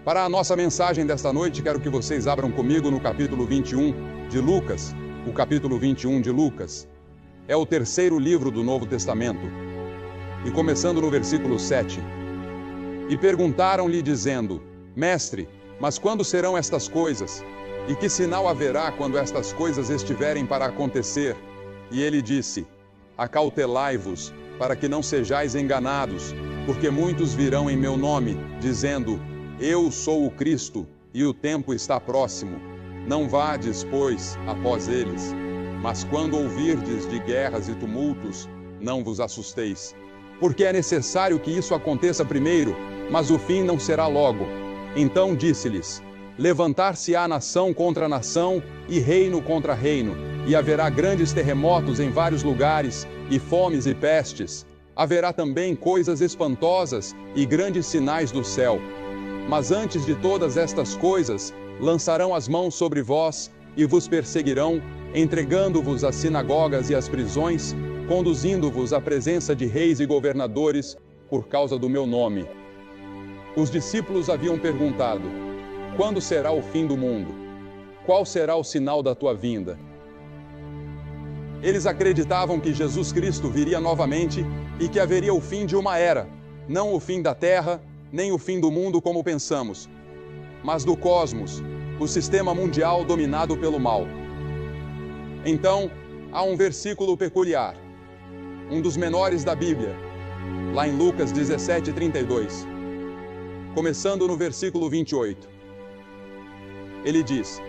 Para a nossa mensagem desta noite, quero que vocês abram comigo no capítulo 21 de Lucas. O capítulo 21 de Lucas é o terceiro livro do Novo Testamento. E começando no versículo 7. E perguntaram-lhe dizendo: Mestre, mas quando serão estas coisas? E que sinal haverá quando estas coisas estiverem para acontecer? E ele disse: Acautelai-vos, para que não sejais enganados, porque muitos virão em meu nome, dizendo: Eu sou o Cristo, e o tempo está próximo. Não vades, pois, após eles. Mas quando ouvirdes de guerras e tumultos, não vos assusteis. Porque é necessário que isso aconteça primeiro, mas o fim não será logo. Então disse-lhes: Levantar-se-á nação contra nação, e reino contra reino, e haverá grandes terremotos em vários lugares, e fomes e pestes. Haverá também coisas espantosas e grandes sinais do céu. Mas antes de todas estas coisas, lançarão as mãos sobre vós, e vos perseguirão, entregando-vos às sinagogas e às prisões, conduzindo-vos à presença de reis e governadores, por causa do meu nome. Os discípulos haviam perguntado: Quando será o fim do mundo? Qual será o sinal da tua vinda? Eles acreditavam que Jesus Cristo viria novamente e que haveria o fim de uma era, não o fim da terra, nem o fim do mundo como pensamos, mas do cosmos, o sistema mundial dominado pelo mal. Então, há um versículo peculiar, um dos menores da Bíblia, lá em Lucas 17:32, começando no versículo 28. Ele diz: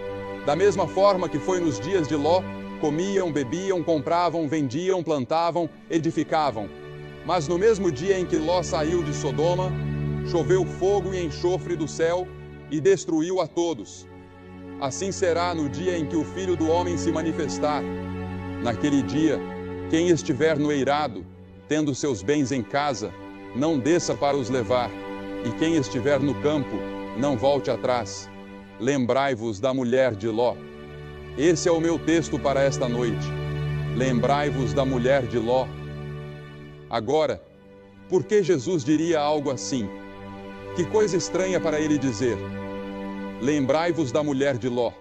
Da mesma forma que foi nos dias de Ló, comiam, bebiam, compravam, vendiam, plantavam, edificavam. Mas no mesmo dia em que Ló saiu de Sodoma, choveu fogo e enxofre do céu e destruiu a todos. Assim será no dia em que o Filho do Homem se manifestar. Naquele dia, quem estiver no eirado, tendo seus bens em casa, não desça para os levar, e quem estiver no campo, não volte atrás. Lembrai-vos da mulher de Ló. Esse é o meu texto para esta noite. Lembrai-vos da mulher de Ló. Agora, por que Jesus diria algo assim? Que coisa estranha para ele dizer: Lembrai-vos da mulher de Ló.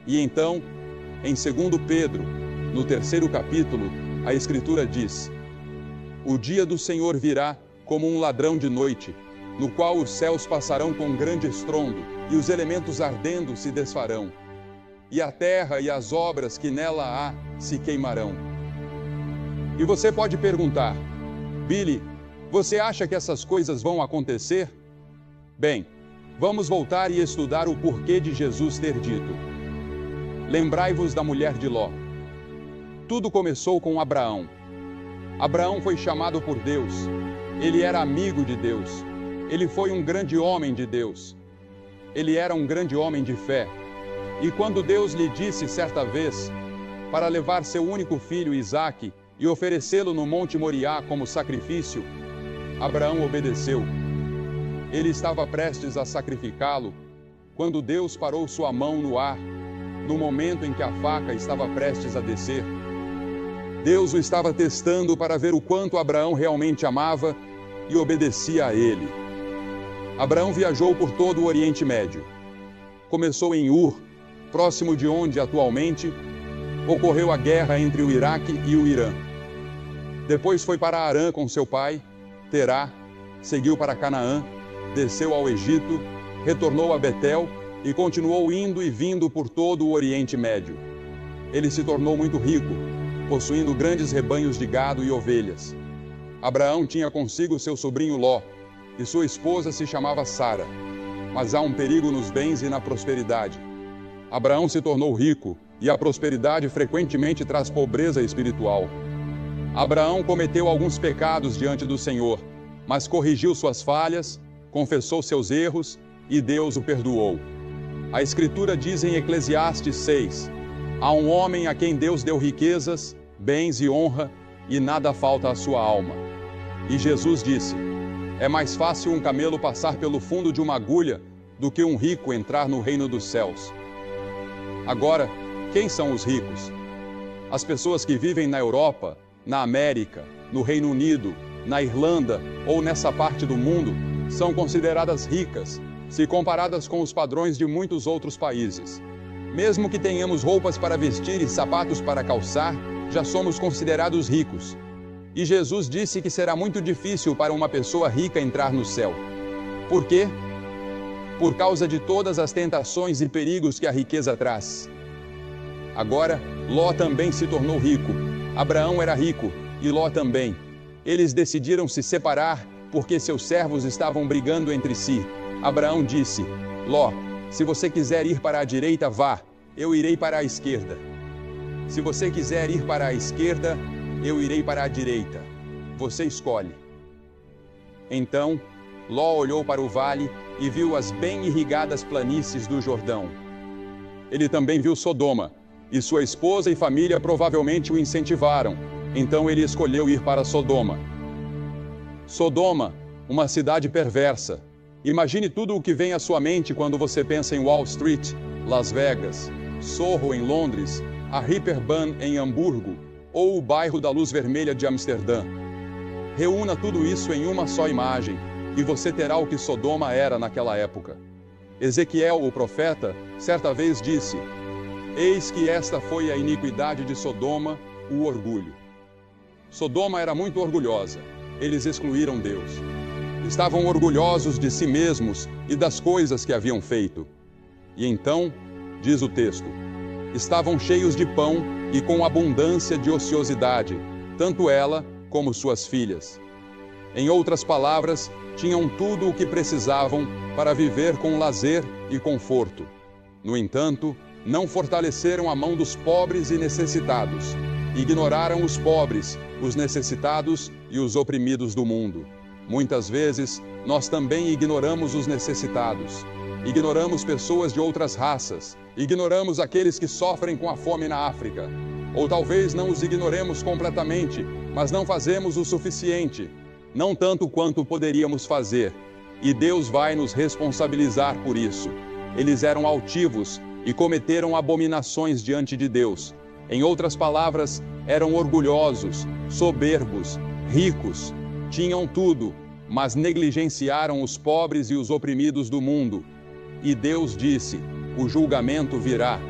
E então, em 2 Pedro, no 3º capítulo, a Escritura diz: O dia do Senhor virá como um ladrão de noite, no qual os céus passarão com grande estrondo, e os elementos ardendo se desfarão. E a terra e as obras que nela há se queimarão. E você pode perguntar: Billy, você acha que essas coisas vão acontecer? Bem, vamos voltar e estudar o porquê de Jesus ter dito: Lembrai-vos da mulher de Ló. Tudo começou com Abraão. Abraão foi chamado por Deus. Ele era amigo de Deus. Ele foi um grande homem de Deus. Ele era um grande homem de fé. E quando Deus lhe disse certa vez para levar seu único filho Isaque e oferecê-lo no Monte Moriá como sacrifício, Abraão obedeceu. Ele estava prestes a sacrificá-lo quando Deus parou sua mão no ar, no momento em que a faca estava prestes a descer. Deus o estava testando para ver o quanto Abraão realmente amava e obedecia a ele. Abraão viajou por todo o Oriente Médio. Começou em Ur, próximo de onde, atualmente, ocorreu a guerra entre o Iraque e o Irã. Depois foi para Harã com seu pai, Terá, seguiu para Canaã, desceu ao Egito, retornou a Betel e continuou indo e vindo por todo o Oriente Médio. Ele se tornou muito rico, possuindo grandes rebanhos de gado e ovelhas. Abraão tinha consigo seu sobrinho Ló, e sua esposa se chamava Sara. Mas há um perigo nos bens e na prosperidade. Abraão se tornou rico, e a prosperidade frequentemente traz pobreza espiritual. Abraão cometeu alguns pecados diante do Senhor, mas corrigiu suas falhas, confessou seus erros, e Deus o perdoou. A Escritura diz em Eclesiastes 6, há um homem a quem Deus deu riquezas, bens e honra, e nada falta à sua alma. E Jesus disse: é mais fácil um camelo passar pelo fundo de uma agulha do que um rico entrar no reino dos céus. Agora, quem são os ricos? As pessoas que vivem na Europa, na América, no Reino Unido, na Irlanda ou nessa parte do mundo são consideradas ricas, se comparadas com os padrões de muitos outros países. Mesmo que tenhamos roupas para vestir e sapatos para calçar, já somos considerados ricos. E Jesus disse que será muito difícil para uma pessoa rica entrar no céu. Por quê? Por causa de todas as tentações e perigos que a riqueza traz. Agora, Ló também se tornou rico. Abraão era rico, e Ló também. Eles decidiram se separar porque seus servos estavam brigando entre si. Abraão disse: Ló, se você quiser ir para a direita, vá, eu irei para a esquerda. Se você quiser ir para a esquerda, eu irei para a direita. Você escolhe. Então, Ló olhou para o vale e viu as bem irrigadas planícies do Jordão. Ele também viu Sodoma, e sua esposa e família provavelmente o incentivaram. Então ele escolheu ir para Sodoma. Sodoma, uma cidade perversa. Imagine tudo o que vem à sua mente quando você pensa em Wall Street, Las Vegas, Soho em Londres, a Reeperbahn em Hamburgo, ou o bairro da Luz Vermelha de Amsterdã. Reúna tudo isso em uma só imagem, e você terá o que Sodoma era naquela época. Ezequiel, o profeta, certa vez disse: Eis que esta foi a iniquidade de Sodoma, o orgulho. Sodoma era muito orgulhosa. Eles excluíram Deus. Estavam orgulhosos de si mesmos e das coisas que haviam feito. E então, diz o texto, estavam cheios de pão e com abundância de ociosidade, tanto ela como suas filhas. Em outras palavras, tinham tudo o que precisavam para viver com lazer e conforto. No entanto, não fortaleceram a mão dos pobres e necessitados. Ignoraram os pobres, os necessitados e os oprimidos do mundo. Muitas vezes, nós também ignoramos os necessitados. Ignoramos pessoas de outras raças. Ignoramos aqueles que sofrem com a fome na África. Ou talvez não os ignoremos completamente, mas não fazemos o suficiente. Não tanto quanto poderíamos fazer. E Deus vai nos responsabilizar por isso. Eles eram altivos e cometeram abominações diante de Deus. Em outras palavras, eram orgulhosos, soberbos, ricos. Tinham tudo, mas negligenciaram os pobres e os oprimidos do mundo. E Deus disse: o julgamento virá.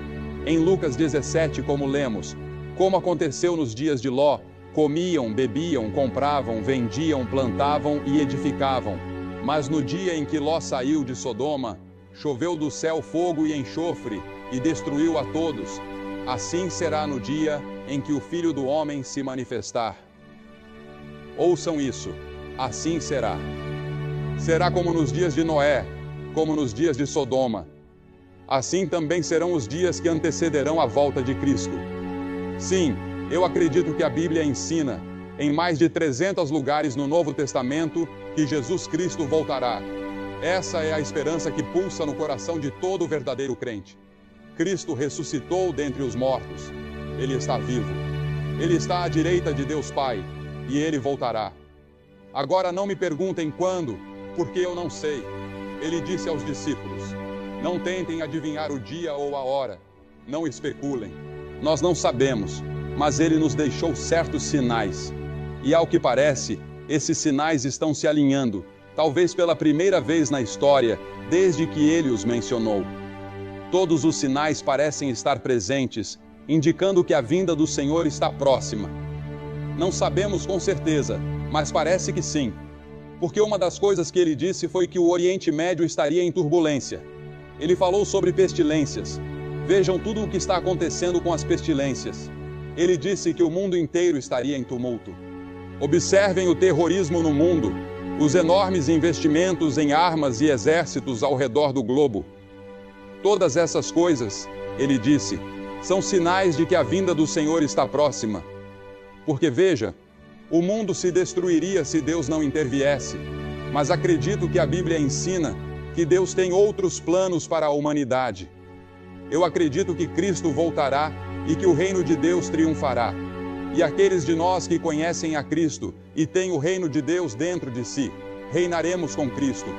Em Lucas 17, como lemos, como aconteceu nos dias de Ló, comiam, bebiam, compravam, vendiam, plantavam e edificavam. Mas no dia em que Ló saiu de Sodoma, choveu do céu fogo e enxofre, e destruiu a todos. Assim será no dia em que o Filho do Homem se manifestar. Ouçam isso, assim será. Será como nos dias de Noé, como nos dias de Sodoma. Assim também serão os dias que antecederão a volta de Cristo. Sim, eu acredito que a Bíblia ensina, em mais de 300 lugares no Novo Testamento, que Jesus Cristo voltará. Essa é a esperança que pulsa no coração de todo verdadeiro crente. Cristo ressuscitou dentre os mortos. Ele está vivo. Ele está à direita de Deus Pai, e Ele voltará. Agora não me perguntem quando, porque eu não sei. Ele disse aos discípulos: não tentem adivinhar o dia ou a hora. Não especulem. Nós não sabemos, mas Ele nos deixou certos sinais. E ao que parece, esses sinais estão se alinhando, talvez pela primeira vez na história, desde que Ele os mencionou. Todos os sinais parecem estar presentes, indicando que a vinda do Senhor está próxima. Não sabemos com certeza, mas parece que sim. Porque uma das coisas que ele disse foi que o Oriente Médio estaria em turbulência. Ele falou sobre pestilências. Vejam tudo o que está acontecendo com as pestilências. Ele disse que o mundo inteiro estaria em tumulto. Observem o terrorismo no mundo, os enormes investimentos em armas e exércitos ao redor do globo. Todas essas coisas, ele disse, são sinais de que a vinda do Senhor está próxima. Porque veja, o mundo se destruiria se Deus não interviesse. Mas acredito que a Bíblia ensina que Deus tem outros planos para a humanidade. Eu acredito que Cristo voltará e que o reino de Deus triunfará. E aqueles de nós que conhecem a Cristo e têm o reino de Deus dentro de si, reinaremos com Cristo.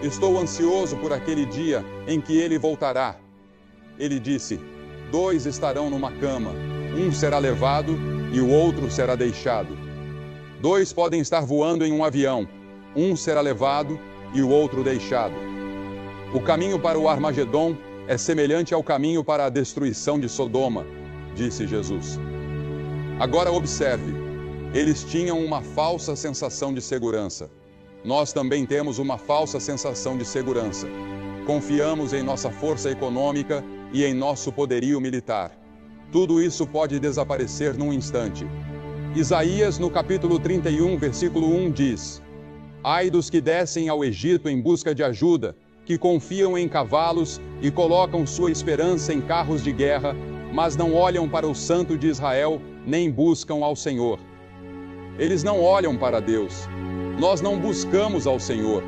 Estou ansioso por aquele dia em que Ele voltará. Ele disse: 2 estarão numa cama, um será levado e o outro será deixado. 2 podem estar voando em um avião, um será levado e o outro deixado. O caminho para o Armagedom é semelhante ao caminho para a destruição de Sodoma, disse Jesus. Agora observe, eles tinham uma falsa sensação de segurança. Nós também temos uma falsa sensação de segurança. Confiamos em nossa força econômica e em nosso poderio militar. Tudo isso pode desaparecer num instante. Isaías, no capítulo 31, versículo 1, diz: Ai dos que descem ao Egito em busca de ajuda, que confiam em cavalos e colocam sua esperança em carros de guerra, mas não olham para o Santo de Israel, nem buscam ao Senhor. Eles não olham para Deus. Nós não buscamos ao Senhor.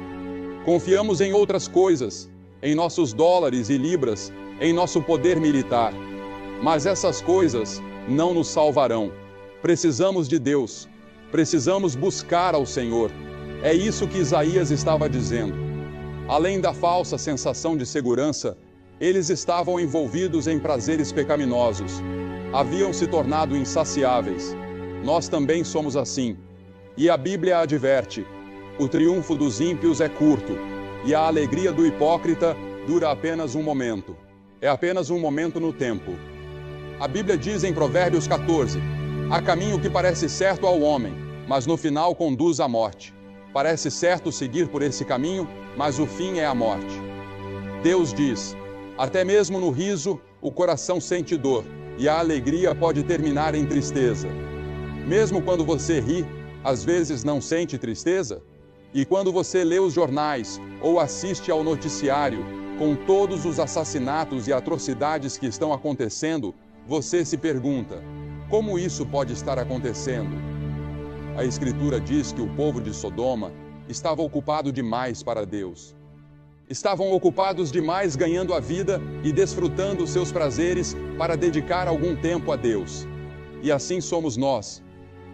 Confiamos em outras coisas, em nossos dólares e libras, em nosso poder militar. Mas essas coisas não nos salvarão. Precisamos de Deus. Precisamos buscar ao Senhor. É isso que Isaías estava dizendo. Além da falsa sensação de segurança, eles estavam envolvidos em prazeres pecaminosos. Haviam se tornado insaciáveis. Nós também somos assim. E a Bíblia adverte: o triunfo dos ímpios é curto, e a alegria do hipócrita dura apenas um momento. É apenas um momento no tempo. A Bíblia diz em Provérbios 14: há caminho que parece certo ao homem, mas no final conduz à morte. Parece certo seguir por esse caminho, mas o fim é a morte. Deus diz: até mesmo no riso, o coração sente dor, e a alegria pode terminar em tristeza. Mesmo quando você ri, às vezes não sente tristeza? E quando você lê os jornais ou assiste ao noticiário, com todos os assassinatos e atrocidades que estão acontecendo, você se pergunta: como isso pode estar acontecendo? A Escritura diz que o povo de Sodoma estava ocupado demais para Deus. Estavam ocupados demais ganhando a vida e desfrutando seus prazeres para dedicar algum tempo a Deus. E assim somos nós.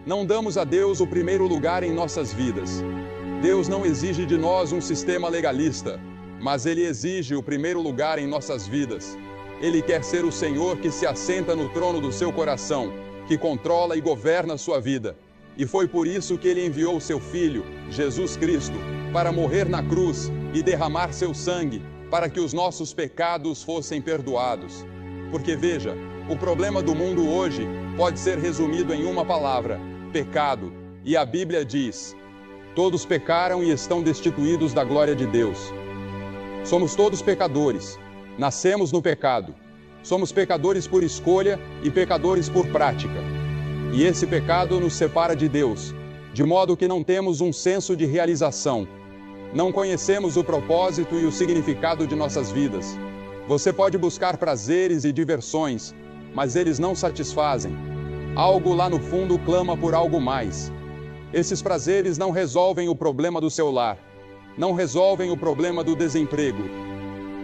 Não damos a Deus o primeiro lugar em nossas vidas. Deus não exige de nós um sistema legalista, mas Ele exige o primeiro lugar em nossas vidas. Ele quer ser o Senhor que se assenta no trono do seu coração, que controla e governa a sua vida. E foi por isso que Ele enviou seu Filho, Jesus Cristo, para morrer na cruz e derramar seu sangue, para que os nossos pecados fossem perdoados. Porque veja, o problema do mundo hoje pode ser resumido em uma palavra: pecado. E a Bíblia diz: todos pecaram e estão destituídos da glória de Deus. Somos todos pecadores. Nascemos no pecado. Somos pecadores por escolha e pecadores por prática. E esse pecado nos separa de Deus, de modo que não temos um senso de realização. Não conhecemos o propósito e o significado de nossas vidas. Você pode buscar prazeres e diversões, mas eles não satisfazem. Algo lá no fundo clama por algo mais. Esses prazeres não resolvem o problema do seu lar. Não resolvem o problema do desemprego.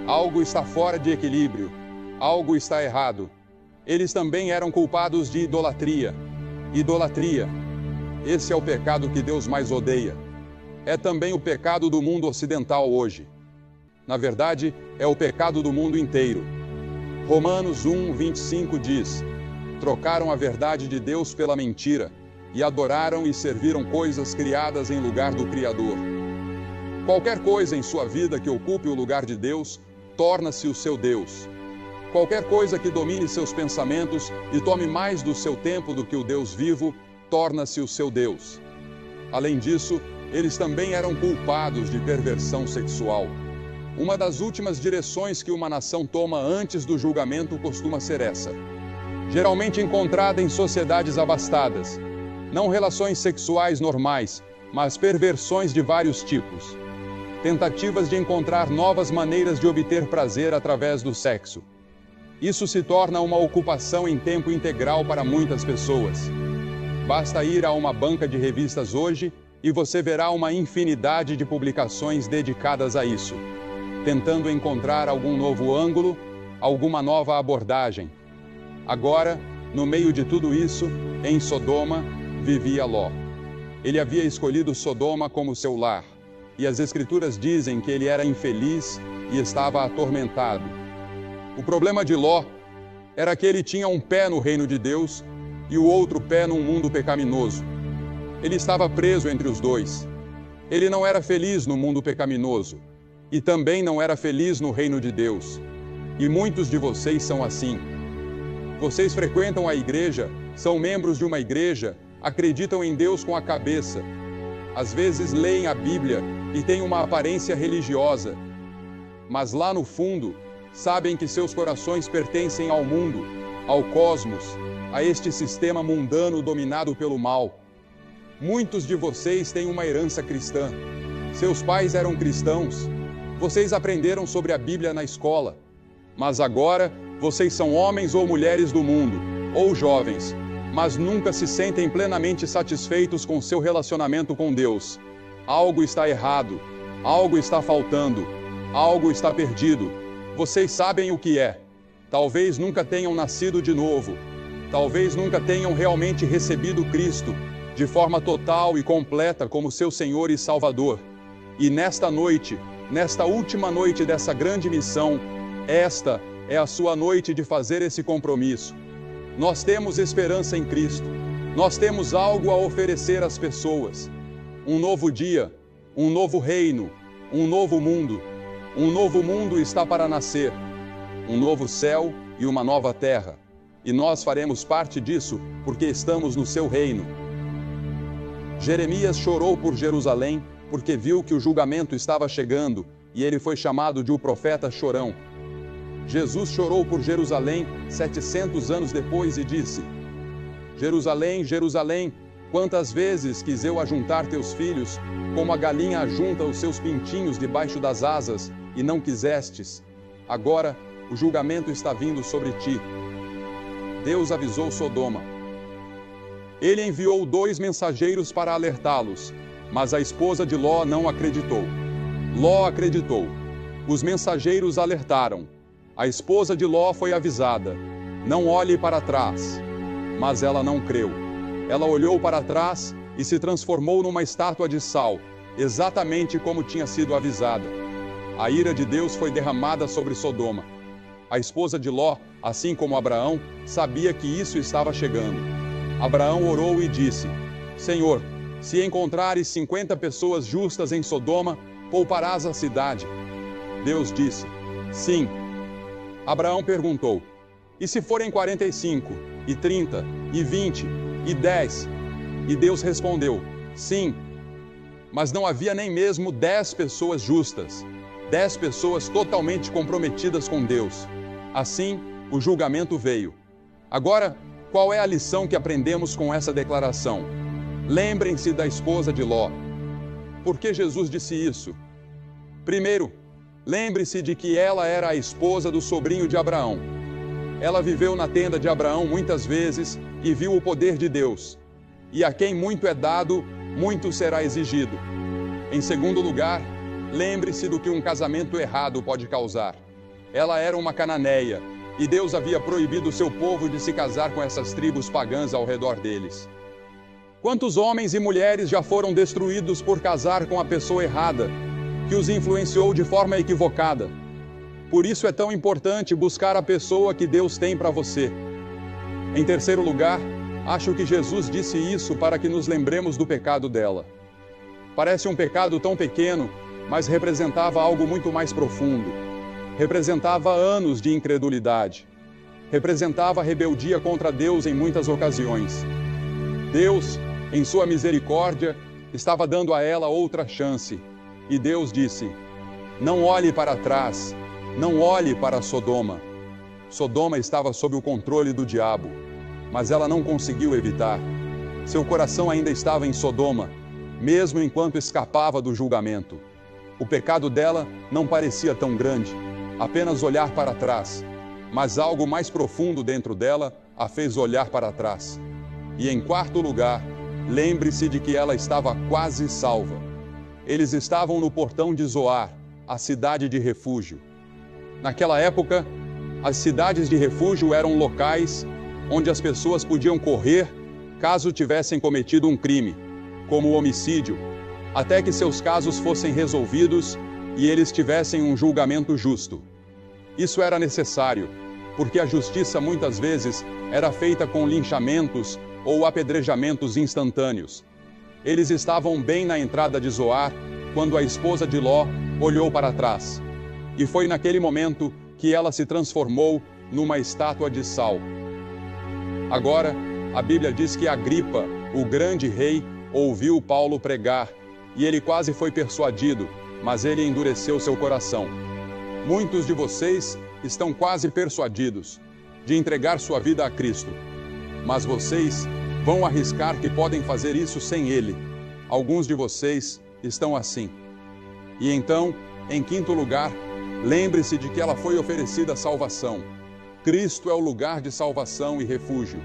Algo está fora de equilíbrio. Algo está errado. Eles também eram culpados de idolatria. Idolatria. Esse é o pecado que Deus mais odeia. É também o pecado do mundo ocidental hoje. Na verdade, é o pecado do mundo inteiro. Romanos 1:25 diz: trocaram a verdade de Deus pela mentira, e adoraram e serviram coisas criadas em lugar do Criador. Qualquer coisa em sua vida que ocupe o lugar de Deus, torna-se o seu Deus. Qualquer coisa que domine seus pensamentos e tome mais do seu tempo do que o Deus vivo, torna-se o seu Deus. Além disso, eles também eram culpados de perversão sexual. Uma das últimas direções que uma nação toma antes do julgamento costuma ser essa. Geralmente encontrada em sociedades abastadas. Não relações sexuais normais, mas perversões de vários tipos. Tentativas de encontrar novas maneiras de obter prazer através do sexo. Isso se torna uma ocupação em tempo integral para muitas pessoas. Basta ir a uma banca de revistas hoje e você verá uma infinidade de publicações dedicadas a isso, tentando encontrar algum novo ângulo, alguma nova abordagem. Agora, no meio de tudo isso, em Sodoma, vivia Ló. Ele havia escolhido Sodoma como seu lar, e as Escrituras dizem que ele era infeliz e estava atormentado. O problema de Ló era que ele tinha um pé no reino de Deus e o outro pé num mundo pecaminoso. Ele estava preso entre os dois. Ele não era feliz no mundo pecaminoso. e também não era feliz no reino de Deus. E muitos de vocês são assim. Vocês frequentam a igreja, são membros de uma igreja, acreditam em Deus com a cabeça. Às vezes leem a Bíblia e têm uma aparência religiosa. Mas lá no fundo, sabem que seus corações pertencem ao mundo, ao cosmos, a este sistema mundano dominado pelo mal. Muitos de vocês têm uma herança cristã. Seus pais eram cristãos. Vocês aprenderam sobre a Bíblia na escola. Mas agora, vocês são homens ou mulheres do mundo, ou jovens, mas nunca se sentem plenamente satisfeitos com seu relacionamento com Deus. Algo está errado, algo está faltando, algo está perdido. Vocês sabem o que é. Talvez nunca tenham nascido de novo. Talvez nunca tenham realmente recebido Cristo de forma total e completa como seu Senhor e Salvador. E nesta noite, nesta última noite dessa grande missão, esta é a sua noite de fazer esse compromisso. Nós temos esperança em Cristo. Nós temos algo a oferecer às pessoas. Um novo dia, um novo reino, um novo mundo. Um novo mundo está para nascer. Um novo céu e uma nova terra. E nós faremos parte disso porque estamos no seu reino. Jeremias chorou por Jerusalém porque viu que o julgamento estava chegando e ele foi chamado de o profeta chorão. Jesus chorou por Jerusalém 700 anos depois e disse: Jerusalém, Jerusalém, quantas vezes quis eu ajuntar teus filhos, como a galinha ajunta os seus pintinhos debaixo das asas, e não quisestes. Agora o julgamento está vindo sobre ti. Deus avisou Sodoma. Ele enviou 2 mensageiros para alertá-los, mas a esposa de Ló não acreditou. Ló acreditou. Os mensageiros alertaram. A esposa de Ló foi avisada: não olhe para trás. Mas ela não creu. Ela olhou para trás e se transformou numa estátua de sal, exatamente como tinha sido avisada. A ira de Deus foi derramada sobre Sodoma. A esposa de Ló, assim como Abraão, sabia que isso estava chegando. Abraão orou e disse: Senhor, se encontrares 50 pessoas justas em Sodoma, pouparás a cidade. Deus disse: sim. Abraão perguntou: e se forem 45, e 30, e 20, e 10? E Deus respondeu: sim. Mas não havia nem mesmo 10 pessoas justas, 10 pessoas totalmente comprometidas com Deus. Assim, o julgamento veio. Agora, qual é a lição que aprendemos com essa declaração? Lembrem-se da esposa de Ló. Por que Jesus disse isso? Primeiro, lembre-se de que ela era a esposa do sobrinho de Abraão. Ela viveu na tenda de Abraão muitas vezes e viu o poder de Deus. E a quem muito é dado, muito será exigido. Em segundo lugar, lembre-se do que um casamento errado pode causar. Ela era uma cananeia, e Deus havia proibido seu povo de se casar com essas tribos pagãs ao redor deles. Quantos homens e mulheres já foram destruídos por casar com a pessoa errada, que os influenciou de forma equivocada? Por isso é tão importante buscar a pessoa que Deus tem para você. Em terceiro lugar, acho que Jesus disse isso para que nos lembremos do pecado dela. Parece um pecado tão pequeno, mas representava algo muito mais profundo. Representava anos de incredulidade. Representava rebeldia contra Deus em muitas ocasiões. Deus, em sua misericórdia, estava dando a ela outra chance. E Deus disse: não olhe para trás, não olhe para Sodoma. Sodoma estava sob o controle do diabo, mas ela não conseguiu evitar. Seu coração ainda estava em Sodoma, mesmo enquanto escapava do julgamento. O pecado dela não parecia tão grande, apenas olhar para trás, mas algo mais profundo dentro dela a fez olhar para trás. E em quarto lugar, lembre-se de que ela estava quase salva. Eles estavam no portão de Zoar, a cidade de refúgio. Naquela época, as cidades de refúgio eram locais onde as pessoas podiam correr caso tivessem cometido um crime, como o homicídio, até que seus casos fossem resolvidos e eles tivessem um julgamento justo. Isso era necessário, porque a justiça muitas vezes era feita com linchamentos ou apedrejamentos instantâneos. Eles estavam bem na entrada de Zoar quando a esposa de Ló olhou para trás. E foi naquele momento que ela se transformou numa estátua de sal. Agora, a Bíblia diz que Agripa, o grande rei, ouviu Paulo pregar, e ele quase foi persuadido, mas ele endureceu seu coração. Muitos de vocês estão quase persuadidos de entregar sua vida a Cristo, mas vocês vão arriscar que podem fazer isso sem Ele. Alguns de vocês estão assim. E então, em quinto lugar, lembre-se de que ela foi oferecida salvação. Cristo é o lugar de salvação e refúgio.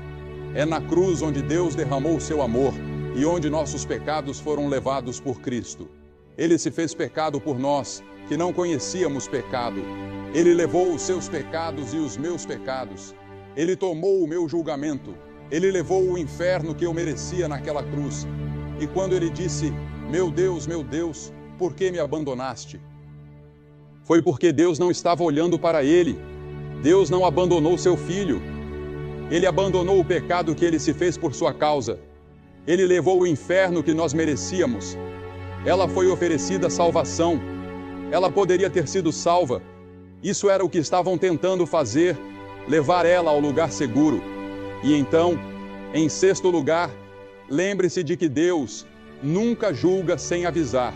É na cruz onde Deus derramou o seu amor e onde nossos pecados foram levados por Cristo. Ele se fez pecado por nós, que não conhecíamos pecado. Ele levou os seus pecados e os meus pecados. Ele tomou o meu julgamento. Ele levou o inferno que eu merecia naquela cruz. E quando ele disse, meu Deus, por que me abandonaste? Foi porque Deus não estava olhando para ele. Deus não abandonou seu filho. Ele abandonou o pecado que ele se fez por sua causa. Ele levou o inferno que nós merecíamos. Ela foi oferecida salvação. Ela poderia ter sido salva. Isso era o que estavam tentando fazer, levar ela ao lugar seguro. E então, em sexto lugar, lembre-se de que Deus nunca julga sem avisar.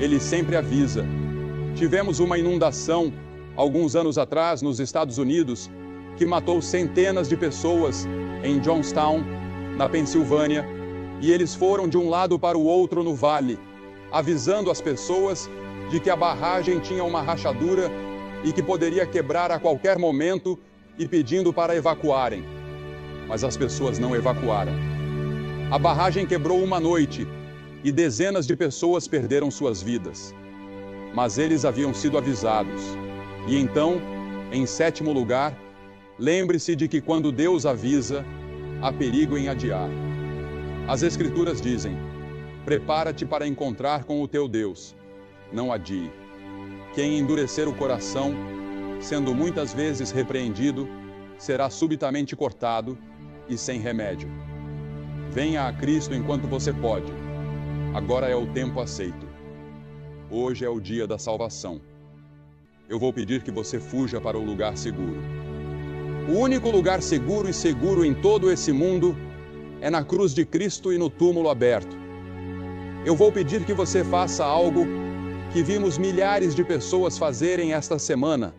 Ele sempre avisa. Tivemos uma inundação, alguns anos atrás, nos Estados Unidos, que matou centenas de pessoas em Johnstown, na Pensilvânia, e eles foram de um lado para o outro no vale, avisando as pessoas de que a barragem tinha uma rachadura e que poderia quebrar a qualquer momento e pedindo para evacuarem. Mas as pessoas não evacuaram. A barragem quebrou uma noite e dezenas de pessoas perderam suas vidas. Mas eles haviam sido avisados. E então, em sétimo lugar, lembre-se de que quando Deus avisa, há perigo em adiar. As Escrituras dizem, prepara-te para encontrar com o teu Deus. Não adie. Quem endurecer o coração, sendo muitas vezes repreendido, será subitamente cortado e sem remédio. Venha a Cristo enquanto você pode. Agora é o tempo aceito. Hoje é o dia da salvação. Eu vou pedir que você fuja para o lugar seguro. O único lugar seguro e seguro em todo esse mundo é na cruz de Cristo e no túmulo aberto. Eu vou pedir que você faça algo que vimos milhares de pessoas fazerem esta semana,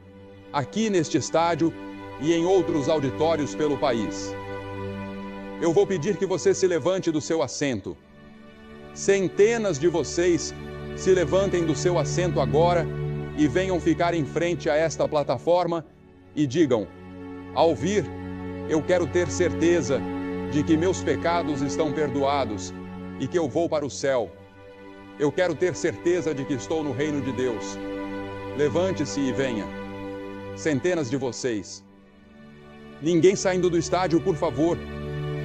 aqui neste estádio e em outros auditórios pelo país. Eu vou pedir que você se levante do seu assento. Centenas de vocês se levantem do seu assento agora e venham ficar em frente a esta plataforma e digam, ao vir, eu quero ter certeza de que meus pecados estão perdoados e que eu vou para o céu. Eu quero ter certeza de que estou no reino de Deus. Levante-se e venha. Centenas de vocês. Ninguém saindo do estádio, por favor.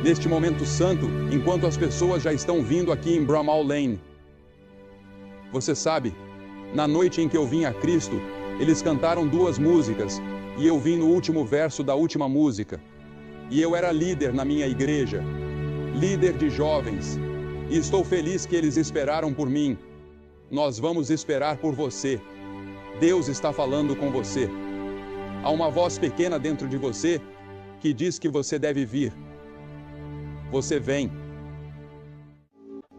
Neste momento santo, enquanto as pessoas já estão vindo aqui em Bramall Lane. Você sabe, na noite em que eu vim a Cristo, eles cantaram 2 músicas e eu vim no último verso da última música. E eu era líder na minha igreja, líder de jovens. E estou feliz que eles esperaram por mim. Nós vamos esperar por você. Deus está falando com você. Há uma voz pequena dentro de você que diz que você deve vir. Você vem.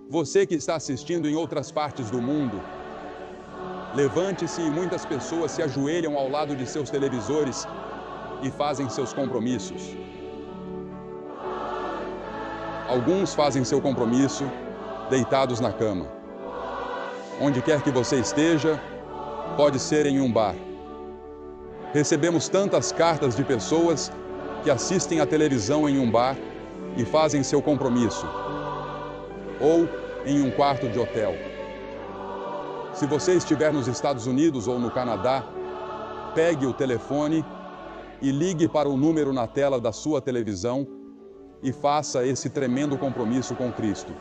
Você que está assistindo em outras partes do mundo, levante-se e muitas pessoas se ajoelham ao lado de seus televisores e fazem seus compromissos. Alguns fazem seu compromisso deitados na cama. Onde quer que você esteja, pode ser em um bar. Recebemos tantas cartas de pessoas que assistem à televisão em um bar e fazem seu compromisso. Ou em um quarto de hotel. Se você estiver nos Estados Unidos ou no Canadá, pegue o telefone e ligue para o número na tela da sua televisão e faça esse tremendo compromisso com Cristo.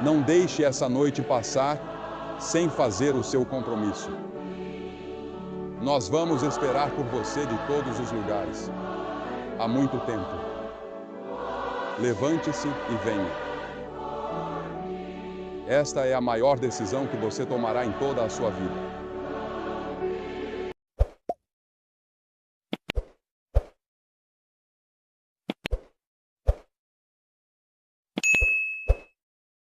Não deixe essa noite passar sem fazer o seu compromisso. Nós vamos esperar por você de todos os lugares, há muito tempo. Levante-se e venha. Esta é a maior decisão que você tomará em toda a sua vida.